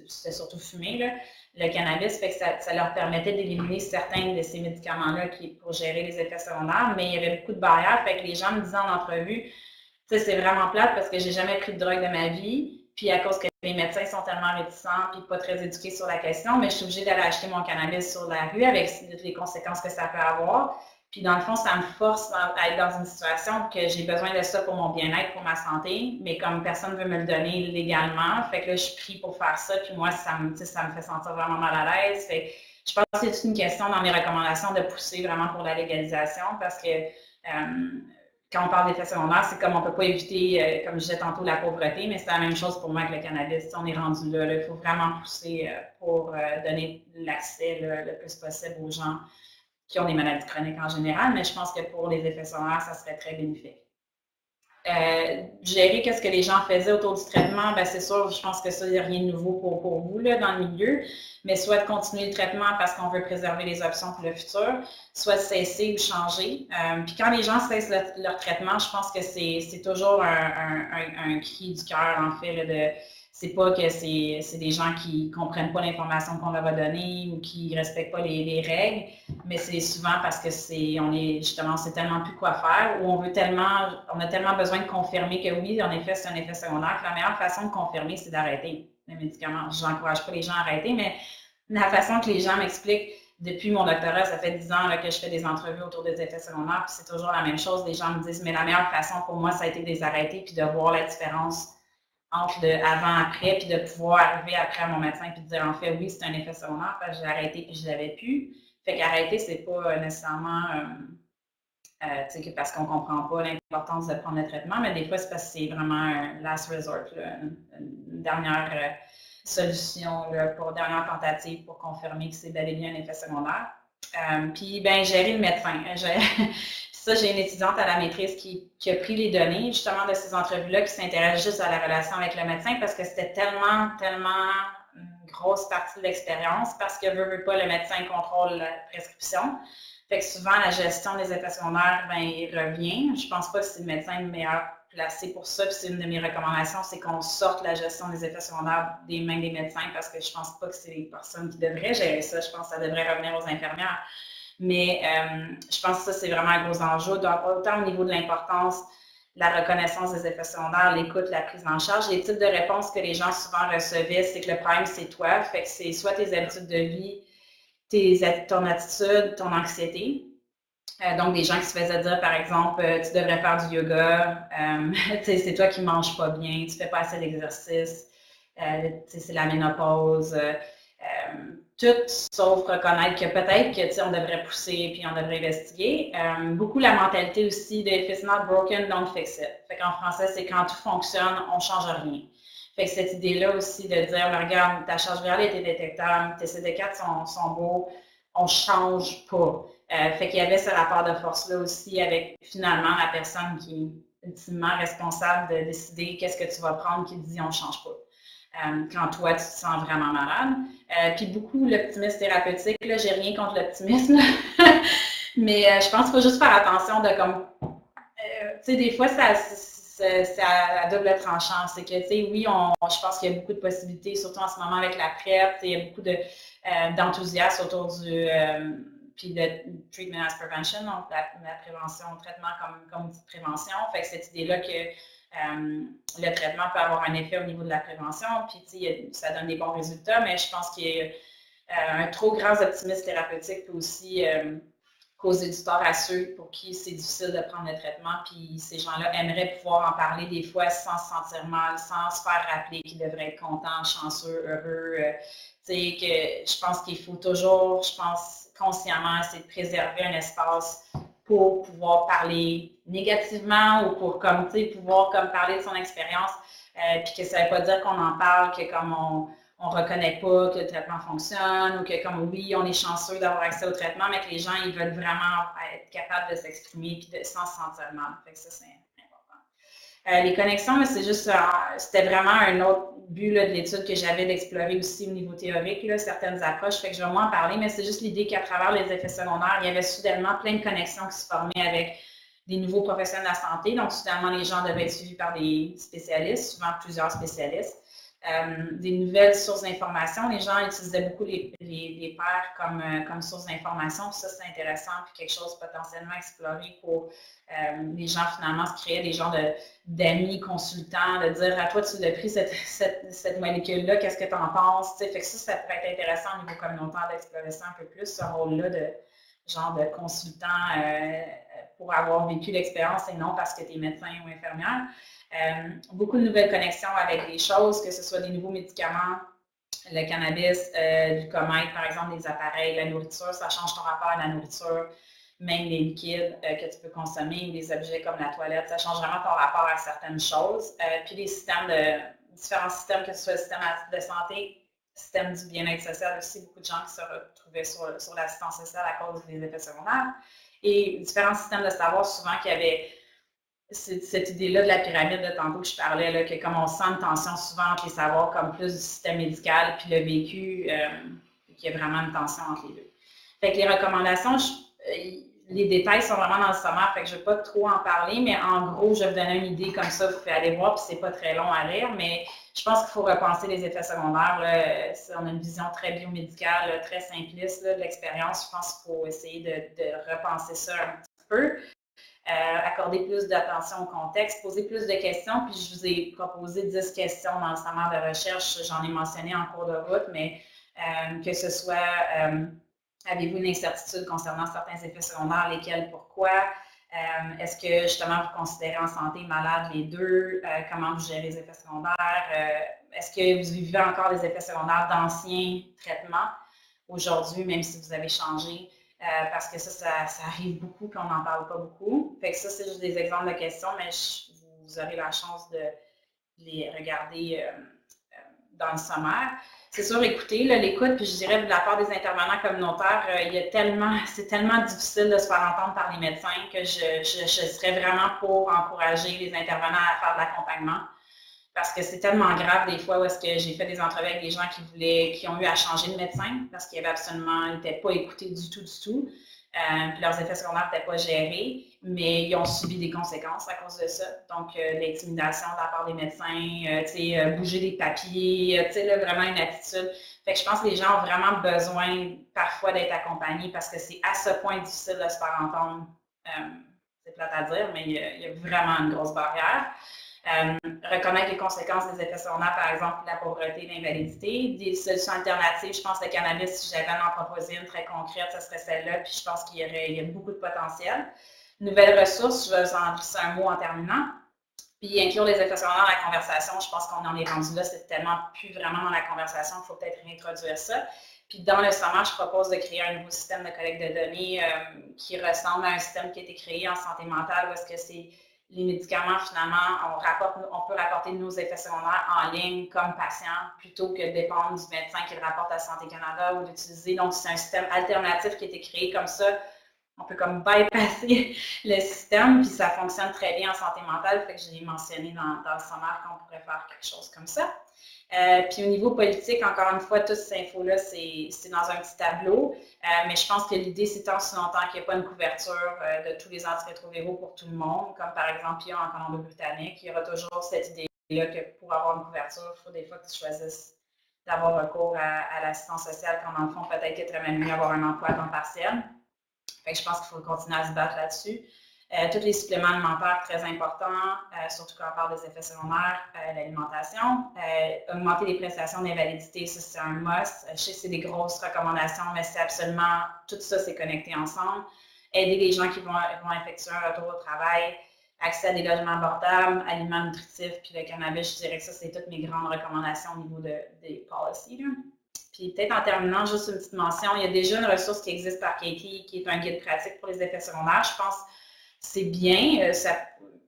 c'était surtout fumé, là, le cannabis, fait que ça leur permettait d'éliminer certains de ces médicaments-là pour gérer les effets secondaires, mais il y avait beaucoup de barrières, fait que les gens me disaient en entrevue, tu sais, c'est vraiment plate parce que j'ai jamais pris de drogue de ma vie, puis à cause que les médecins sont tellement réticents puis pas très éduqués sur la question, mais je suis obligée d'aller acheter mon cannabis sur la rue avec toutes les conséquences que ça peut avoir. Puis dans le fond, ça me force à être dans une situation que j'ai besoin de ça pour mon bien-être, pour ma santé, mais comme personne ne veut me le donner légalement, fait que là, je prie pour faire ça, puis moi, ça me fait sentir vraiment mal à l'aise. Fait je pense que c'est une question dans mes recommandations de pousser vraiment pour la légalisation parce que quand on parle d'effets secondaires, c'est comme on ne peut pas éviter, comme je disais tantôt, la pauvreté, mais c'est la même chose pour moi avec le cannabis. On est rendu là, il faut vraiment pousser pour donner l'accès le plus possible aux gens qui ont des maladies chroniques en général, mais je pense que pour les effets secondaires, ça serait très bénéfique. Gérer qu'est-ce que les gens faisaient autour du traitement, ben c'est sûr, je pense que ça, il n'y a rien de nouveau pour vous là, dans le milieu, mais soit de continuer le traitement parce qu'on veut préserver les options pour le futur, soit de cesser ou changer. Puis quand les gens cessent leur traitement, je pense que c'est toujours un cri du cœur, en fait, là, c'est pas que c'est des gens qui comprennent pas l'information qu'on leur a donnée ou qui respectent pas les règles, mais c'est souvent parce que on sait tellement plus quoi faire ou on a tellement besoin de confirmer que oui, en effet, c'est un effet secondaire, que la meilleure façon de confirmer, c'est d'arrêter les médicaments. Je n'encourage pas les gens à arrêter, mais la façon que les gens m'expliquent depuis mon doctorat, ça fait 10 ans là, que je fais des entrevues autour des effets secondaires, puis c'est toujours la même chose. Les gens me disent, mais la meilleure façon pour moi, ça a été de les arrêter puis de voir la différence entre le avant-après, puis de pouvoir arriver après à mon médecin puis de dire, en fait, oui, c'est un effet secondaire, parce que j'ai arrêté puis je l'avais plus. Fait qu'arrêter, c'est pas nécessairement parce qu'on comprend pas l'importance de prendre le traitement, mais des fois, c'est parce que c'est vraiment un last resort, là, une dernière solution, là, dernière tentative pour confirmer que c'est bel et bien un effet secondaire. Puis, ben, gérer le médecin. Ça, j'ai une étudiante à la maîtrise qui a pris les données, justement, de ces entrevues-là, qui s'intéresse juste à la relation avec le médecin parce que c'était tellement une grosse partie de l'expérience parce que, veut pas, le médecin contrôle la prescription. Fait que souvent, la gestion des effets secondaires, ben, il revient. Je pense pas que c'est le médecin le meilleur placé pour ça. Puis c'est une de mes recommandations, c'est qu'on sorte la gestion des effets secondaires des mains des médecins parce que je pense pas que c'est les personnes qui devraient gérer ça. Je pense que ça devrait revenir aux infirmières. Mais je pense que ça, c'est vraiment un gros enjeu. Donc, autant au niveau de l'importance, la reconnaissance des effets secondaires, l'écoute, la prise en charge, les types de réponses que les gens souvent recevaient, c'est que le problème, c'est toi. Fait que c'est soit tes habitudes de vie, ton attitude, ton anxiété. Donc, des gens qui se faisaient dire, par exemple, tu devrais faire du yoga, c'est toi qui ne manges pas bien, tu ne fais pas assez d'exercice, c'est la ménopause. Tout sauf reconnaître que peut-être que on devrait pousser puis on devrait investiguer. Beaucoup la mentalité aussi de if it's not broken, don't fix it. Fait qu'en français, c'est quand tout fonctionne, on ne change rien. Fait que cette idée-là aussi de dire, ben, regarde, ta charge virale était détectable, tes CD4 sont beaux, on change pas. Fait qu'il y avait ce rapport de force-là aussi avec finalement la personne qui est ultimement responsable de décider qu'est-ce que tu vas prendre, qui dit on change pas. Quand toi, tu te sens vraiment malade. Puis beaucoup l'optimisme thérapeutique, là, j'ai rien contre l'optimisme, mais je pense qu'il faut juste faire attention de comme, tu sais, des fois, c'est à double tranchant. C'est que, tu sais, oui, je pense qu'il y a beaucoup de possibilités, surtout en ce moment avec la PrEP, il y a beaucoup d'enthousiasme autour du puis le treatment as prevention, donc la prévention, le traitement comme outil de prévention. Fait que cette idée-là que le traitement peut avoir un effet au niveau de la prévention, puis tu sais, ça donne des bons résultats, mais je pense qu'il y a un trop grand optimisme thérapeutique peut aussi causer du tort à ceux pour qui c'est difficile de prendre le traitement, puis ces gens-là aimeraient pouvoir en parler des fois sans se sentir mal, sans se faire rappeler qu'ils devraient être contents, chanceux, heureux. Tu sais, que je pense qu'il faut toujours, je pense, consciemment essayer de préserver un espace pour pouvoir parler négativement ou pour comme, pouvoir comme parler de son expérience, puis que ça ne veut pas dire qu'on en parle, que comme on ne reconnaît pas que le traitement fonctionne ou que comme oui, on est chanceux d'avoir accès au traitement, mais que les gens, ils veulent vraiment être capables de s'exprimer et sans se sentir mal. Fait que ça, c'est important. Les connexions, c'est juste, c'était vraiment un autre but là, de l'étude que j'avais d'explorer aussi au niveau théorique, là, certaines approches, fait que je vais moins en parler, mais c'est juste l'idée qu'à travers les effets secondaires, il y avait soudainement plein de connexions qui se formaient avec des nouveaux professionnels de la santé. Donc, soudainement, les gens devaient être suivis par des spécialistes, souvent plusieurs spécialistes. Des nouvelles sources d'information. Les gens utilisaient beaucoup les pairs comme source d'information. Ça, c'est intéressant, puis quelque chose potentiellement exploré pour les gens, finalement, se créer des genres d'amis consultants, de dire à toi, tu l'as pris cette molécule-là, qu'est-ce que tu en penses? Fait que ça pourrait être intéressant au niveau communautaire d'explorer ça un peu plus, ce rôle-là de genre de consultant pour avoir vécu l'expérience et non parce que tu es médecin ou infirmière. Beaucoup de nouvelles connexions avec des choses, que ce soit des nouveaux médicaments, le cannabis, du comète, par exemple, des appareils, la nourriture, ça change ton rapport à la nourriture, même les liquides que tu peux consommer, des objets comme la toilette, ça change vraiment ton rapport à certaines choses. Puis les différents systèmes, que ce soit le système de santé, système du bien-être social aussi, beaucoup de gens qui se retrouvaient sur l'assistance sociale à cause des effets secondaires. Et différents systèmes de savoir, souvent qu'il y avait cette idée-là de la pyramide de tantôt que je parlais, là, que comme on sent une tension souvent entre les savoirs comme plus du système médical puis le vécu, qu'il y a vraiment une tension entre les deux. Fait que les recommandations, les détails sont vraiment dans le sommaire, fait que je ne vais pas trop en parler, mais en gros, je vais vous donner une idée comme ça, vous pouvez aller voir, puis c'est pas très long à lire, mais je pense qu'il faut repenser les effets secondaires. Là. On a une vision très biomédicale, là, très simpliste là, de l'expérience. Je pense qu'il faut essayer de repenser ça un petit peu. Accorder plus d'attention au contexte, poser plus de questions. Puis je vous ai proposé 10 questions dans le sommaire de recherche. J'en ai mentionné en cours de route, mais que ce soit avez-vous une incertitude concernant certains effets secondaires, lesquels, pourquoi? Est-ce que justement vous considérez en santé malade les deux? Comment vous gérez les effets secondaires? Est-ce que vous vivez encore des effets secondaires d'anciens traitements aujourd'hui, même si vous avez changé? Parce que ça arrive beaucoup, qu'on n'en parle pas beaucoup. Fait que ça, c'est juste des exemples de questions, mais vous aurez la chance de les regarder dans le sommaire. C'est sûr, écoutez, l'écoute, puis je dirais de la part des intervenants communautaires, c'est tellement difficile de se faire entendre par les médecins que je serais vraiment pour encourager les intervenants à faire de l'accompagnement. Parce que c'est tellement grave des fois où est-ce que j'ai fait des entrevues avec des gens qui ont eu à changer de médecin parce qu'ils n'étaient pas écoutés du tout. Puis leurs effets secondaires n'étaient pas gérés, mais ils ont subi des conséquences à cause de ça. Donc, l'intimidation de la part des médecins, bouger des papiers, là, vraiment une attitude. Fait que je pense que les gens ont vraiment besoin parfois d'être accompagnés parce que c'est à ce point difficile de se faire entendre. C'est plate à dire, mais il y a vraiment une grosse barrière. Reconnaître les conséquences des effets secondaires, par exemple, la pauvreté, l'invalidité. Des solutions alternatives, je pense que le cannabis, si j'avais à en proposer une très concrète, ce serait celle-là, puis je pense qu'il y a beaucoup de potentiel. Nouvelles ressources, je vais vous en glisser un mot en terminant. Puis inclure les effets secondaires dans la conversation, je pense qu'on en est rendu là, c'est tellement plus vraiment dans la conversation qu'il faut peut-être réintroduire ça. Puis dans le sommaire, je propose de créer un nouveau système de collecte de données qui ressemble à un système qui a été créé en santé mentale, où est-ce que c'est les médicaments, finalement, on peut rapporter nos effets secondaires en ligne comme patient plutôt que de dépendre du médecin qui le rapporte à Santé Canada ou d'utiliser. Donc, c'est un système alternatif qui a été créé comme ça. On peut comme bypasser le système, puis ça fonctionne très bien en santé mentale. Fait que j'ai mentionné dans le sommaire qu'on pourrait faire quelque chose comme ça. Puis au niveau politique, encore une fois, toutes ces infos-là, c'est dans un petit tableau. Mais je pense que l'idée, c'est tant si longtemps qu'il n'y a pas une couverture de tous les antirétroviraux pour tout le monde, comme par exemple il y a en Colombie-Britannique, il y aura toujours cette idée-là que pour avoir une couverture, il faut des fois que tu choisisses d'avoir recours à l'assistance sociale, quand dans le fond, peut-être qu'il serait même mieux d'avoir un emploi à temps partiel. Fait que je pense qu'il faut continuer à se battre là-dessus. Tous les suppléments alimentaires, très importants, surtout quand on parle des effets secondaires, l'alimentation. Augmenter les prestations d'invalidité, ça c'est un must. Je sais que c'est des grosses recommandations, mais c'est absolument, tout ça c'est connecté ensemble. Aider les gens qui vont effectuer un retour au travail, accès à des logements abordables, aliments nutritifs, puis le cannabis, je dirais que ça c'est toutes mes grandes recommandations au niveau des policies. Là. Puis peut-être en terminant, juste une petite mention, il y a déjà une ressource qui existe par Katie, qui est un guide pratique pour les effets secondaires. Je pense c'est bien, ça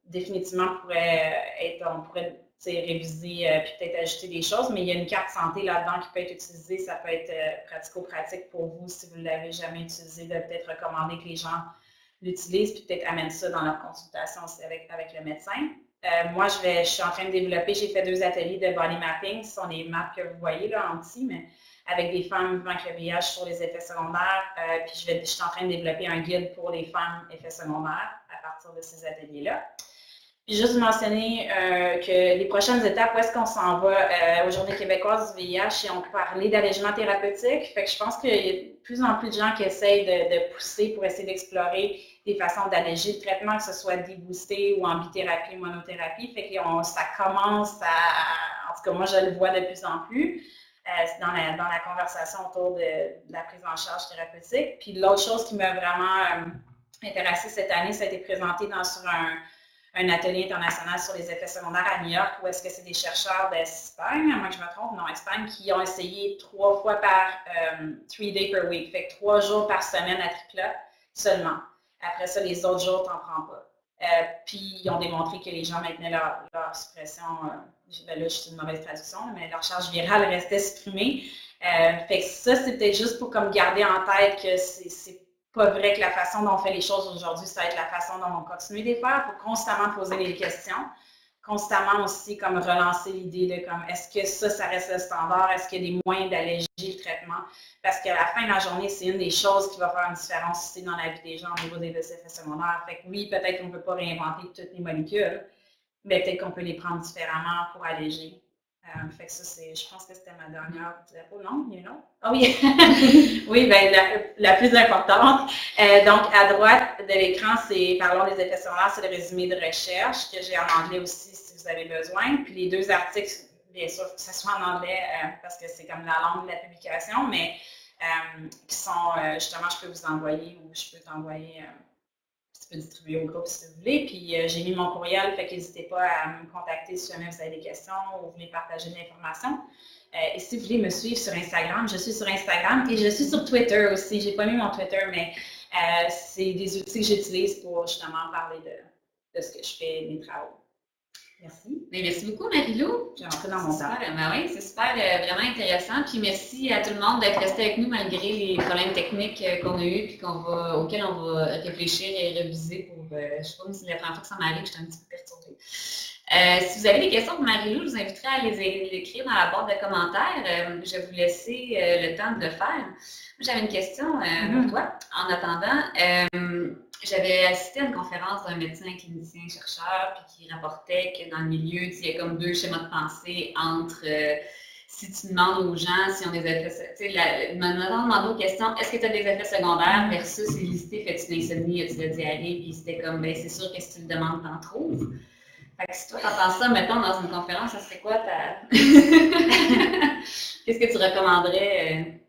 définitivement on pourrait réviser puis peut-être ajouter des choses, mais il y a une carte santé là-dedans qui peut être utilisée, ça peut être pratico-pratique pour vous si vous ne l'avez jamais utilisé, de peut-être recommander que les gens l'utilisent, puis peut-être amènent ça dans leur consultation aussi avec le médecin. Moi, je suis en train de développer, j'ai fait 2 ateliers de body mapping, ce sont les maps que vous voyez là en petit, mais avec des femmes vivant avec le VIH sur les effets secondaires. Puis je suis en train de développer un guide pour les femmes effets secondaires à partir de ces ateliers-là. Puis juste mentionner que les prochaines étapes, où est-ce qu'on s'en va aux Journées québécoises du VIH et on peut parler d'allègement thérapeutique. Fait que je pense qu'il y a de plus en plus de gens qui essayent de pousser pour essayer d'explorer des façons d'alléger le traitement, que ce soit deboosté ou en bithérapie, monothérapie. Fait que ça commence à... En tout cas, moi, je le vois de plus en plus. Dans la conversation autour de la prise en charge thérapeutique. Puis l'autre chose qui m'a vraiment intéressée cette année, ça a été présenté sur un atelier international sur les effets secondaires à New York, où est-ce que c'est des chercheurs d'Espagne, à moins que je me trompe, non, Espagne, qui ont essayé 3 fois par 3 days per week, fait que 3 jours par semaine à triplat seulement. Après ça, les autres jours, t'en prends pas. Puis ils ont démontré que les gens maintenaient leur suppression, là je suis une mauvaise traduction, mais leur charge virale restait supprimée. Fait que ça, c'est peut-être juste pour comme garder en tête que c'est pas vrai que la façon dont on fait les choses aujourd'hui, ça va être la façon dont on continue de les faire. Il faut constamment poser les questions, constamment aussi comme relancer l'idée de comme est-ce que ça reste le standard, est-ce qu'il y a des moyens d'alléger le traitement, parce qu'à la fin de la journée, c'est une des choses qui va faire une différence aussi dans la vie des gens au niveau des effets secondaires. Fait que oui, peut-être qu'on ne peut pas réinventer toutes les molécules, mais peut-être qu'on peut les prendre différemment pour alléger. Fait que ça, je pense que c'était ma dernière diapo. Non, il y a une autre? Ah oui! Oui, bien, la plus importante. Donc, à droite de l'écran, c'est, parlons des effets secondaires, c'est le résumé de recherche que j'ai en anglais aussi si vous avez besoin. Puis les 2 articles, bien sûr, que ce soit en anglais parce que c'est comme la langue de la publication, mais qui sont, justement, je peux vous envoyer ou je peux t'envoyer... Tu peux distribuer au groupe si vous voulez. Puis j'ai mis mon courriel, fait qu'hésitez pas à me contacter si jamais vous avez des questions ou vous voulez partager de l'information. Et si vous voulez me suivre sur Instagram, je suis sur Instagram et je suis sur Twitter aussi. J'ai pas mis mon Twitter, mais c'est des outils que j'utilise pour justement parler de ce que je fais, mes travaux. Merci. Bien, merci beaucoup, Marie-Lou. J'ai rentré dans mon temps. Ben oui, c'est super, vraiment intéressant. Puis merci à tout le monde d'être resté avec nous malgré les problèmes techniques qu'on a eus puis auxquels on va réfléchir et réviser pour, je sais pas, c'est la première fois que ça m'arrive, j'étais un petit peu perturbée. Si vous avez des questions pour Marie-Lou, je vous inviterai à les écrire dans la barre de commentaires. Je vais vous laisser le temps de le faire. Moi, j'avais une question pour toi. En attendant, j'avais assisté à une conférence d'un médecin clinicien chercheur puis qui rapportait que dans le milieu, il y a comme 2 schémas de pensée entre si tu demandes aux gens si on des effets, tu sais, demandé aux questions, est-ce que tu as des effets secondaires versus félicité, fais-tu de l'insomnie, as-tu de la diarrhée, puis c'était comme, ben c'est sûr que si tu le demandes, t'en trouves. Fait que si toi t'entends ça, mettons, dans une conférence, ça serait quoi ta... Qu'est-ce que tu recommanderais?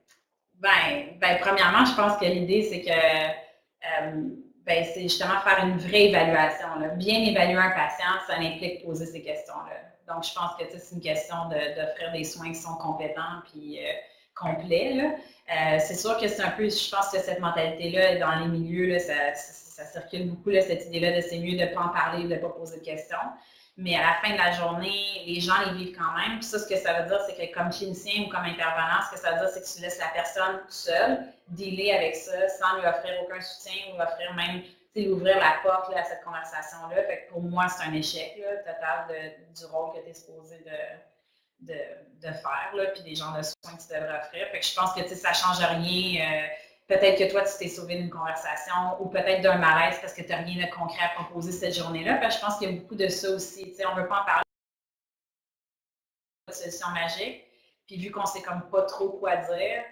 Ben, premièrement, je pense que l'idée, c'est que c'est justement faire une vraie évaluation. Là. Bien évaluer un patient, ça implique poser ces questions-là. Donc, je pense que c'est une question d'offrir des soins qui sont compétents puis complet, là. C'est sûr que c'est un peu, je pense que cette mentalité-là, dans les milieux, là, ça circule beaucoup, là, cette idée-là de c'est mieux de ne pas en parler, de ne pas poser de questions. Mais à la fin de la journée, les gens les vivent quand même. Puis ça, ce que ça veut dire, c'est que comme clinicien ou comme intervenant, ce que ça veut dire, c'est que tu laisses la personne seule dealer avec ça sans lui offrir aucun soutien ou offrir même, tu sais, ouvrir la porte là, à cette conversation-là. Fait que pour moi, c'est un échec là, total du rôle que tu es supposé de faire, là, puis des genres de soins que tu devrais offrir. Fait que je pense que ça ne change rien. Peut-être que toi, tu t'es sauvé d'une conversation ou peut-être d'un malaise parce que tu n'as rien de concret à proposer cette journée-là. Parce que je pense qu'il y a beaucoup de ça aussi. On ne veut pas en parler de solution magique. Puis vu qu'on ne sait comme pas trop quoi dire,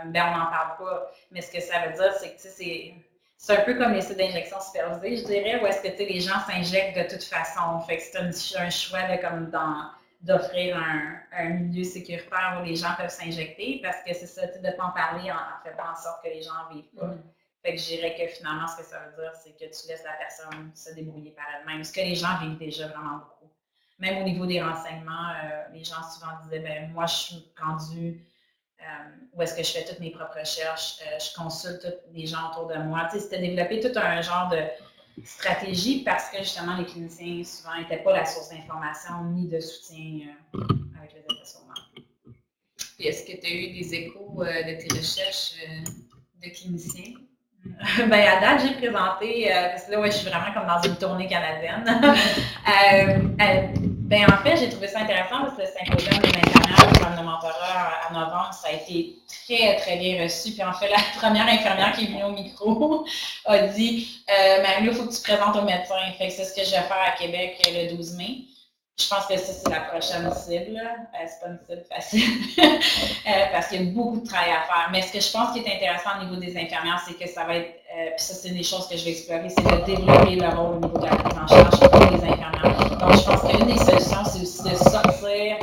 ben on n'en parle pas. Mais ce que ça veut dire, c'est que c'est un peu comme les sites d'injection supervisés, je dirais, où est-ce que les gens s'injectent de toute façon. Fait que c'est un choix de, comme d'offrir un milieu sécuritaire où les gens peuvent s'injecter parce que c'est ça, de ne pas en parler en fait en sorte que les gens n'en vivent pas. Fait que je dirais que finalement, ce que ça veut dire, c'est que tu laisses la personne se débrouiller par elle-même. Ce que les gens vivent déjà vraiment beaucoup. Même au niveau des renseignements, les gens souvent disaient, ben moi, je suis rendue où est-ce que je fais toutes mes propres recherches, je consulte tous les gens autour de moi. Tu sais, c'était développé tout un genre de stratégie parce que justement les cliniciens souvent n'étaient pas la source d'information ni de soutien avec les effets secondaires. Puis est-ce que tu as eu des échos de tes recherches de cliniciens? Ben, à date, j'ai présenté, parce que là, ouais, je suis vraiment comme dans une tournée canadienne. Ben, en fait, j'ai trouvé ça intéressant parce que le symposium des infirmières du programme de mentorat à novembre, ça a été très, très bien reçu. Puis en fait, la première infirmière qui est venue au micro a dit Marie-Lou, il faut que tu présentes au médecin. Fait que c'est ce que je vais faire à Québec le 12 mai. Je pense que ça, c'est la prochaine cible. C'est pas une cible facile parce qu'il y a beaucoup de travail à faire. Mais ce que je pense qui est intéressant au niveau des infirmières, c'est que ça va être, puis ça, c'est une des choses que je vais explorer, c'est de développer le rôle au niveau de la prise en charge pour les infirmières. Donc, je pense qu'une des solutions, c'est aussi de sortir